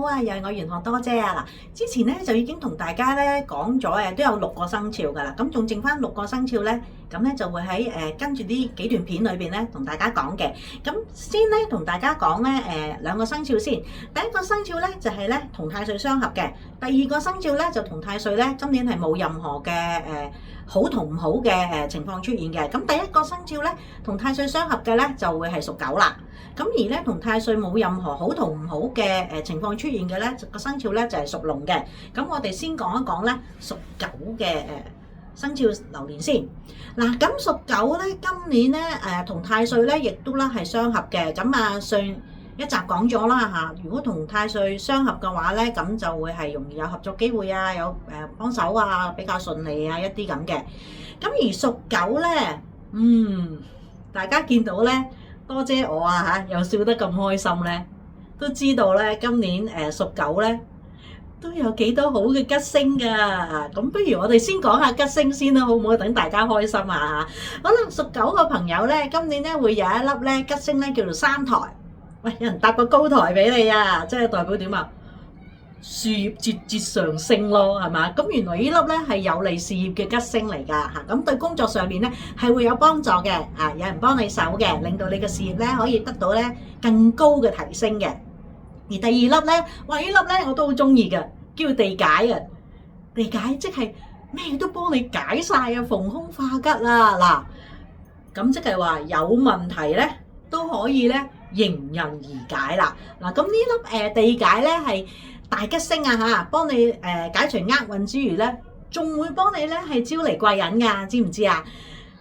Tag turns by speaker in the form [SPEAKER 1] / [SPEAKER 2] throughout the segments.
[SPEAKER 1] 好啊，又係我玄學多姐啊！嗱，之前咧就已經同大家咧講咗誒，都有6個生肖噶啦，咁仲剩翻6個生肖咧，咁咧就會喺跟住呢幾段片裏邊咧同大家講嘅。咁先咧同大家講咧2個生肖先。第一個生肖咧就係咧同太歲相合嘅，第二個生肖咧就同太歲咧今年係冇任何嘅好同唔好嘅情況出現嘅。咁第一個生肖咧同太歲相合嘅咧就會係屬狗啦。咁而咧同太歲冇任何好同唔好嘅情況出現嘅咧個生肖咧就係屬龍嘅。咁我哋先講一講咧屬狗嘅生肖流年先。嗱，咁屬狗咧今年咧同太歲咧亦都啦係相合嘅。咁上一集講咗啦嚇，如果同太歲相合嘅話咧，咁就會係容易有合作機會啊，有幫手啊，比較順利啊一啲咁嘅。咁而屬狗咧，大家見到咧多姐我啊嚇，又笑得咁開心咧，都知道咧今年屬狗咧都有幾多好嘅吉星㗎。咁不如我哋先講下吉星先啦，好唔好？等大家開心啊嚇。好啦，屬狗嘅朋友咧，今年咧會有一粒咧吉星咧叫做三台。喂，有人搭個高台俾你啊，即係代表點啊？事業節節上升咯，係嘛？咁原來呢粒咧係有利事業嘅吉星嚟㗎嚇，咁對工作上面咧係會有幫助嘅啊，有人幫你手嘅，令到你嘅事業咧可以得到咧更高嘅提升嘅。而第二粒咧，哇！呢粒咧我都好中意嘅，叫地解啊！地解即係咩都幫你解晒啊，逢凶化吉啦嗱，咁即係話有問題咧都可以咧迎刃而解啦。嗱，咁呢粒地解咧係大吉星啊嚇，幫你解除厄運之餘咧，仲會幫你咧係招嚟貴人㗎，知唔知啊？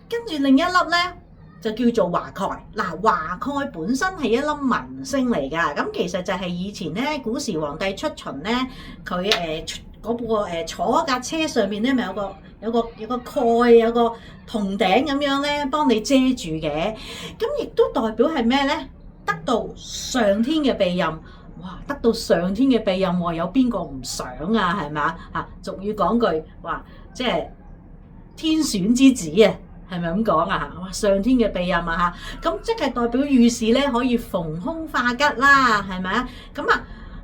[SPEAKER 1] 跟住另一粒咧就叫做華蓋。嗱，華蓋本身係一粒文星嚟㗎，咁其實就係以前咧古時皇帝出巡咧，佢嗰個坐架車上面咧咪有個蓋，有個銅頂咁樣咧幫你遮住嘅，咁亦都代表係咩咧？得到上天嘅庇蔭。哇！得到上天嘅庇蔭喎，有邊個唔想啊？係咪啊？嚇，俗語講句話，即係天選之子啊，係咪咁講啊？哇！上天嘅庇蔭啊嚇，咁即係代表遇事咧可以逢凶化吉啦，係咪啊？咁啊，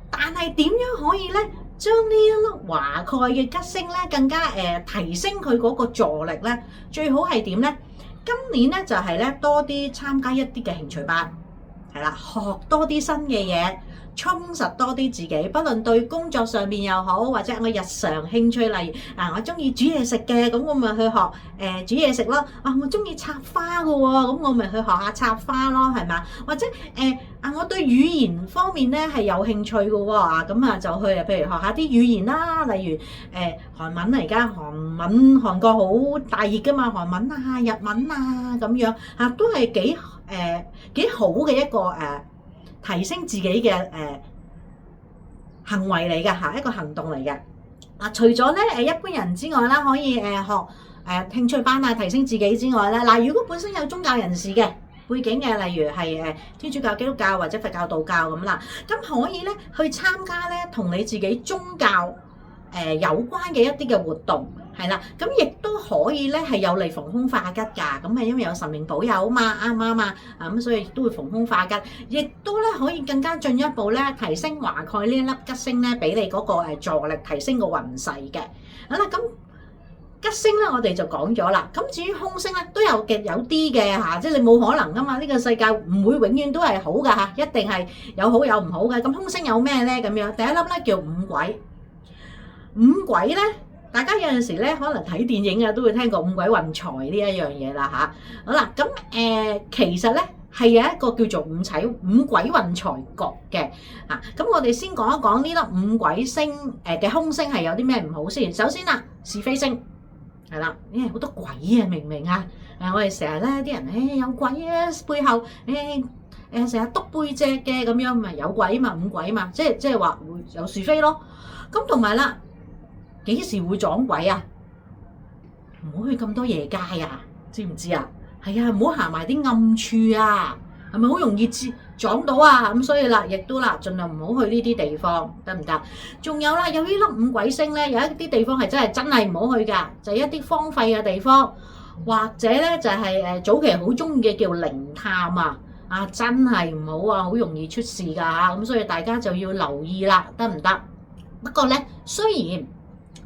[SPEAKER 1] 但係點樣可以咧將呢一粒華蓋嘅吉星咧更加提升佢嗰個助力咧？最好係點咧？今年咧就係咧多啲參加一啲嘅興趣班，係啦，學多啲新嘅嘢。充實多啲自己，不論對工作上面又好，或者我日常興趣，例如我中意煮嘢食嘅，咁我咪去學煮嘢食咯。我中意插花嘅喎，咁我咪去學下插花咯，係嘛？或者我對語言方面咧係有興趣嘅喎，咁就去譬如學下啲語言啦，例如韓文嚟㗎，韓國好大熱㗎嘛，韓文啊、日文啊咁樣都係幾好嘅一個提升自己嘅行為嚟嘅嚇，一個行動嚟嘅。除咗咧一般人之外啦，可以學興趣班啊，提升自己之外咧，如果本身有宗教人士嘅背景嘅，例如係天主教、基督教或者佛教、道教咁啦，咁可以咧去參加咧同你自己宗教有關嘅一啲嘅活動。係啦，咁亦都可以咧係有利逢凶化吉㗎，咁因為有神明保佑啊嘛，啱唔啱啊？咁所以都會逢凶化吉，亦都咧可以更加進一步咧提升華蓋呢一粒吉星咧，俾你嗰個助力，提升個運勢嘅。好啦，咁吉星咧我哋就講咗啦，咁至於凶星咧都有啲嘅嚇，即係你冇可能㗎嘛，呢個世界唔會永遠都係好㗎嚇，一定係有好有唔好嘅。咁凶星有咩咧？咁樣第一粒咧叫五鬼，五鬼咧。大家有陣時咧，可能睇電影啊，都會聽過五鬼運財呢一樣嘢啦嚇。好啦，咁其實咧係有一個叫做五鬼運財局嘅嚇。咁我哋先講一講呢粒五鬼星嘅凶星係有啲咩唔好先。首先啦，是非星係啦，因為好多鬼啊，明唔明啊？我哋成日咧啲人有鬼啊，背後成日篤背脊嘅咁樣，咪有鬼嘛，五鬼嘛，即係話會有是非咯。咁同埋啦。幾時會撞鬼啊？唔好去咁多夜街啊，知唔知啊？係啊，唔好行埋啲暗處啊，係咪好容易撞到啊？咁所以啦，亦都啦，盡量唔好去呢啲地方，得唔得？仲有啦，有呢粒五鬼星咧，有一啲地方係真係唔好去㗎，就係一啲荒廢嘅地方，或者咧就係早期好中意嘅叫靈探啊。啊，真係唔好啊，好容易出事㗎嚇，咁所以大家就要留意啦，得唔得？不過咧，雖然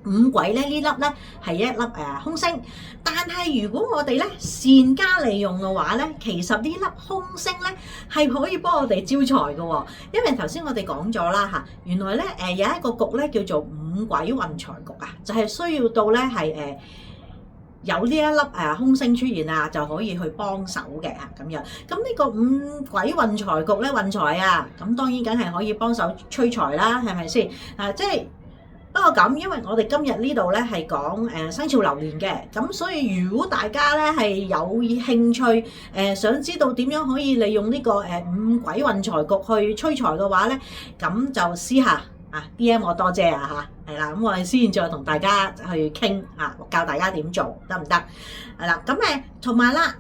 [SPEAKER 1] 五鬼咧呢粒咧係一粒空星，但係如果我哋咧善加利用嘅話咧，其實呢粒空星咧係可以幫我哋招財嘅喎。因為頭先我哋講咗啦嚇，原來咧有一個局咧叫做五鬼運財局啊，就係需要到咧係有呢一粒空星出現啊，就可以去幫手嘅啊咁樣。咁呢個五鬼運財局咧運財啊，咁當然梗係可以幫手催財啦，係咪先？即係。不過咁，因為我哋今日呢度咧係講生肖流年嘅，咁所以如果大家咧係有興趣想知道點樣可以利用呢個五鬼運財局去催財嘅話咧，咁就私下DM 我多謝啊嚇，係啦，咁我哋先再同大家去傾教大家點做得唔得？係啦，咁同埋啦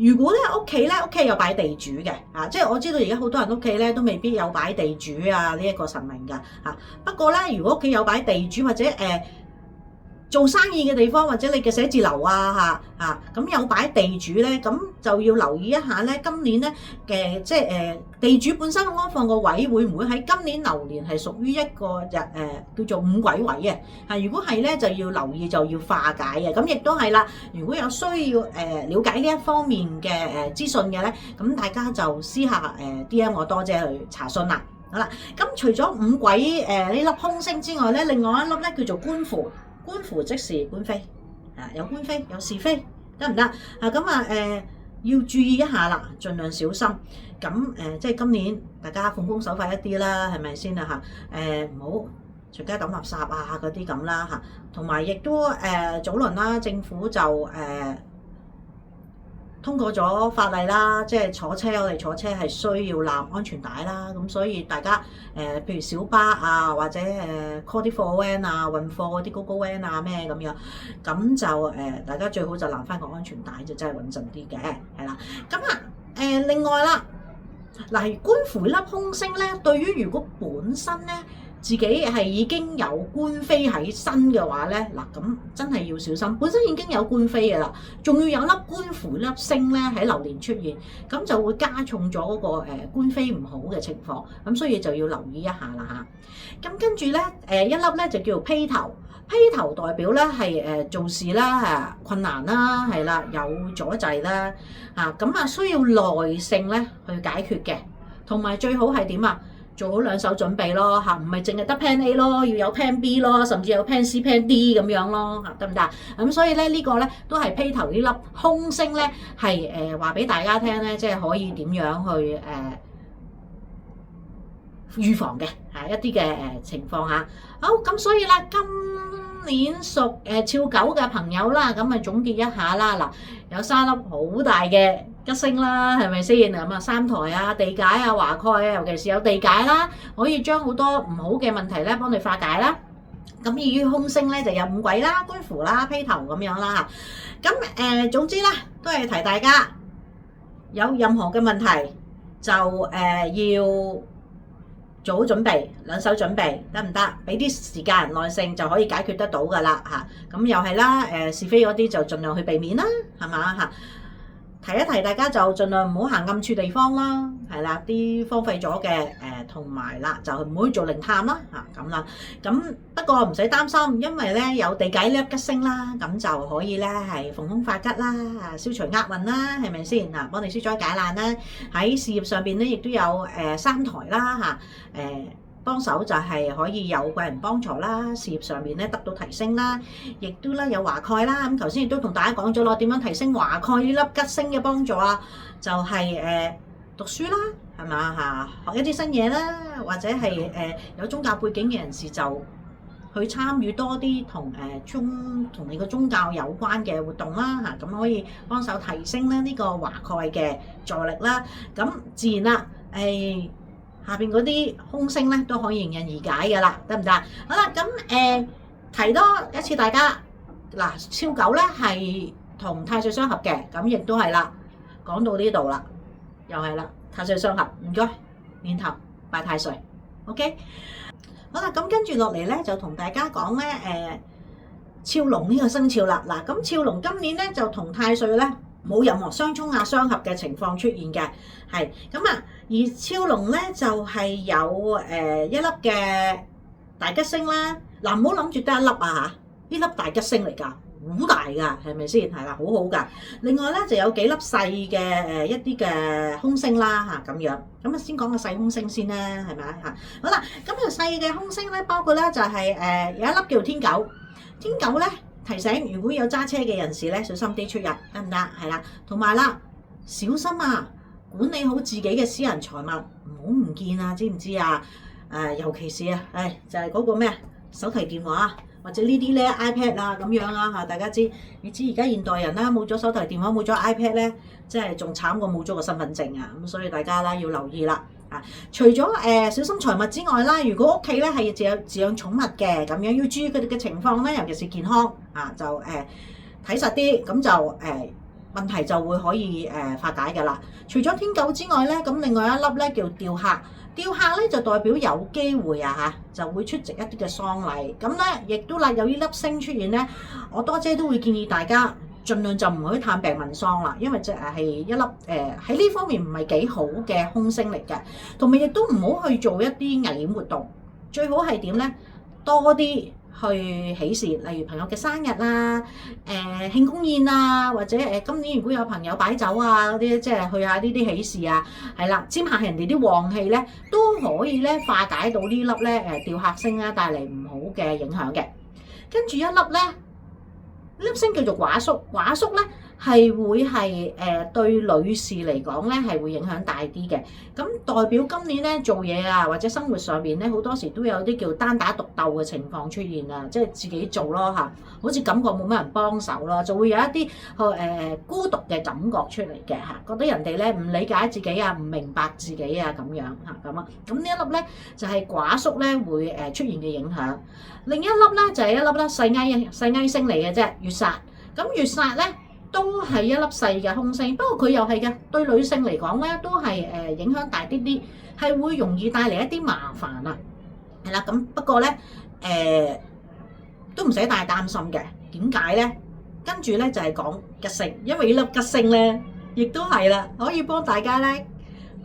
[SPEAKER 1] 如果咧屋企有擺地主嘅即係我知道而家好多人屋企咧都未必有擺地主呢一個神明㗎不過咧，如果屋企有擺地主或者做生意嘅地方或者你嘅寫字樓咁有擺地主咧，咁就要留意一下咧。今年咧嘅即係地主本身安放個位會唔會喺今年流年係屬於一個叫做五鬼位嘅？如果係咧就要留意，就要化解嘅。咁亦都係啦。如果有需要了解呢一方面嘅資訊嘅咧，咁大家就私下DM 我多謝去查詢啦。好啦，咁除咗五鬼呢粒空星之外咧，另外一粒咧叫做官符。官符即是官非，有官非有是非，得唔得？要注意一下啦，盡量小心。咁即係今年大家奉公守法一啲啦，係咪先啊？唔好隨街抌垃圾嗰啲咁啦。同埋亦都早輪啦，政府就通過咗法例啦，即係我哋坐車係需要攬安全帶啦，咁所以大家譬如小巴或者call 啲貨 van 運貨嗰啲高 van 咩咁樣，咁就大家最好就攬翻個安全帶，就真係穩陣啲嘅，係啦。咁另外啦，嗱官符粒空星咧，對於如果本身咧自己係已經有官非喺身嘅話咧，嗱咁真係要小心。本身已經有官非嘅啦，仲要有粒官符粒星咧喺流年出現，咁就會加重咗嗰個官非唔好嘅情況。咁所以就要留意一下啦嚇。咁跟住咧一粒咧就叫做披頭，披頭代表咧係做事啦困難啦，係啦有阻滯啦咁需要耐性咧去解決嘅，同埋最好係點啊？做好兩手準備咯唔係淨係得 Plan A 咯，要有 Plan B 咯，甚至有 Plan C、Plan D 咁樣咯得唔得？咁所以咧呢個咧都係披頭呢粒空星咧係話俾大家聽咧，即係可以點樣去預防嘅一啲嘅情況好，咁所以啦，今年屬肖狗嘅朋友啦，咁咪總結一下啦。嗱，有三粒好大嘅吉星啦，係咪先？咁三台地解華蓋尤其是有地解啦，可以將好多唔好嘅問題咧幫你化解啦。咁至於空星咧就有五鬼啦、官符啦、披頭咁樣啦。咁總之啦，都係提大家有任何嘅問題就要做好準備，兩手準備得唔得？俾啲時間耐性就可以解決得到噶啦咁又係啦，是非嗰啲就盡量去避免啦，係嘛提一提大家就盡量唔好行暗處地方啦，係啦，啲荒廢咗嘅同埋啦就唔好去做靈探啦咁啦。咁不過唔使擔心，因為咧有地解粒吉星啦，咁就可以咧係逢凶化吉啦，消除厄運啦，係咪先幫你消災解難啦。喺事業上邊咧亦都有三台啦幫手就係可以有貴人幫助啦，事業上面咧得到提升啦，亦都咧有華蓋啦。咁頭先亦都同大家講咗咯，點樣提升華蓋呢粒吉星嘅幫助就係讀書啦，係嘛學一啲新嘢啦，或者係有宗教背景嘅人士就去參與多啲同你個宗教有關嘅活動啦咁可以幫手提升咧呢個華蓋嘅助力啦。咁自然啦下邊嗰啲空星咧都可以迎刃而解嘅啦，得唔得？好啦，咁提多一次大家嗱，肖狗咧係同太歲相合嘅，咁亦都係啦。講到呢度啦，又係啦，太歲相合，唔該，年頭拜太歲 ，OK。好啦，咁跟住落嚟咧就同大家講咧肖龍呢個生肖啦。嗱，咁肖龍今年咧就同太歲咧冇任何相沖啊、相合嘅情況出現嘅，係咁啊。而超龍咧就係有一粒嘅大吉星啦。嗱，唔好諗住得一粒啊嚇，呢粒大吉星嚟㗎，好大㗎，係咪先？係啦，好好㗎。另外咧就有幾粒細嘅一啲嘅空星啦嚇，咁樣。咁啊先講個細空星先啦，係咪啊嚇？好啦，咁啊細嘅空星咧，包括咧就係有一粒叫天狗。天狗咧提醒，如果有揸車嘅人士咧，小心啲出入，得唔得？係啦，同埋啦，小心啊，管理好自己嘅私人財物，唔好唔見啊，知唔知啊？尤其是啊，就係嗰個咩手提電話或者呢啲咧 iPad 啊咁樣啊嚇，大家知，你知而家現代人啦，冇咗手提電話，冇咗 iPad 咧，即係仲慘過冇咗個身份證啊！咁所以大家啦要留意啦。除咗小心財物之外啦，如果屋企咧係飼養寵物嘅，咁樣要注意佢哋嘅情況咧，尤其是健康就睇實啲，咁就問題就會可以化解㗎啦。除咗天狗之外咧，咁另外一粒咧叫吊客，吊客咧就代表有機會就會出席一啲嘅喪禮。咁咧亦都啦有呢粒星出現咧，我多姐都會建議大家，盡量就唔好去探病問喪啦，因為即係一粒喺呢方面唔係幾好嘅空星嚟嘅，同埋亦都唔好去做一啲危險活動。最好係點咧？多啲去喜事，例如朋友嘅生日啦、慶功宴啊，或者今年如果有朋友擺酒啊嗰啲，即係去下呢啲喜事啊，係啦，沾下人哋啲旺氣咧，都可以咧化解到呢粒咧吊客星咧帶嚟唔好嘅影響嘅。跟住一粒咧。呢粒星叫做寡宿，寡宿咧係會係對女士嚟講咧係會影響大啲嘅。咁代表今年咧做嘢啊或者生活上邊咧好多時都有啲叫單打獨鬥嘅情況出現啊，即係自己做咯嚇，好似感覺冇乜人幫手咯，就會有一啲孤獨嘅感覺出嚟嘅嚇，覺得人哋咧唔理解自己啊，唔明白自己啊咁樣嚇咁啊。咁呢一粒咧就係寡宿咧會出現嘅影響。另一粒咧就係一粒咧細埃星嚟嘅啫，月煞。咁月煞咧都係一粒細嘅空星，不過佢又係嘅，對女性嚟講咧都係影響大啲啲，係會容易帶嚟一啲麻煩啊。係啦，咁不過咧都唔使太擔心嘅。點解咧？跟住咧就係講吉星，因為呢粒吉星咧亦都係啦，可以幫大家咧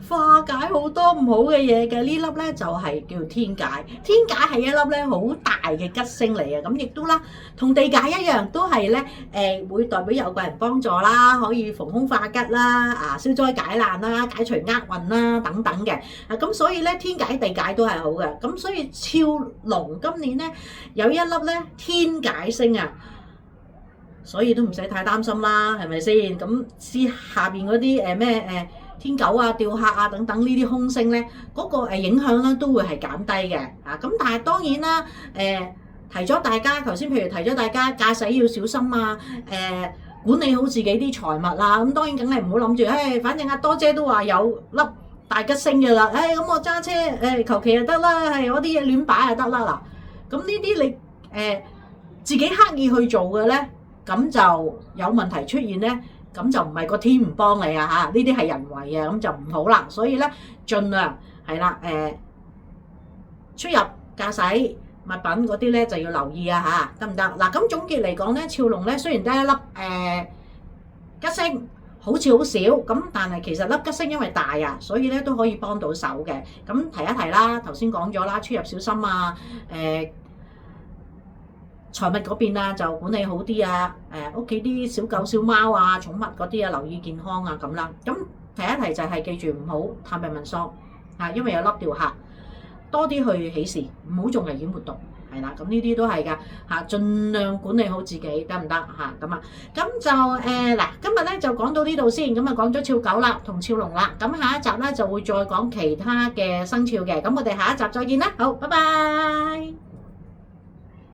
[SPEAKER 1] 化解好多唔好嘅嘢嘅。呢粒咧就係叫天解，天解係一粒咧好大嘅吉星嚟嘅。咁亦都啦，同地解一樣，都係咧會代表有個人幫助啦，可以逢凶化吉啦，消災解難啦，解除厄運啦等等嘅。咁所以咧天解地解都係好嘅。咁所以超龍今年咧有一粒咧天解星啊，所以都唔使太擔心啦，係咪先？咁之下邊嗰啲咩天狗啊、吊客啊等等呢啲空星咧，嗰個影響咧都會係減低嘅咁但係當然啦，提咗大家頭先，譬如提咗大家駕駛要小心啊，管理好自己啲財物啊，咁當然梗係唔好諗住，反正阿多姐都話有粒大吉星嘅啦，咁我揸車求其就得啦，係嗰啲嘢亂擺就得啦嗱，咁呢啲你自己刻意去做嘅咧，咁就有問題出現咧。咁就唔係個天唔幫你啊嚇，呢啲係人為啊，咁就唔好啦。所以咧，盡量係啦，出入駕駛物品嗰啲咧就要留意啊嚇，得唔得？嗱，咁總結嚟講咧，超龍咧雖然得一粒吉星，好似好少咁，但係其實粒吉星因為大啊，所以咧都可以幫到手嘅。咁提一提啦，頭先講咗啦，出入小心啊，財物嗰邊啊，就管理好啲啊！屋企啲小狗小貓啊、寵物嗰啲啊，留意健康啊咁啦。咁提一提就係記住唔好探病問喪因為有粒吊客，多啲去喜事，唔好做危險活動，係啦。咁呢啲都係㗎盡量管理好自己，得唔得咁啊？咁就嗱，今日咧就講到呢度先，咁啊講咗超狗啦同超龍啦，咁下一集咧就會再講其他嘅生肖嘅，咁我哋下一集再見啦，好，拜拜。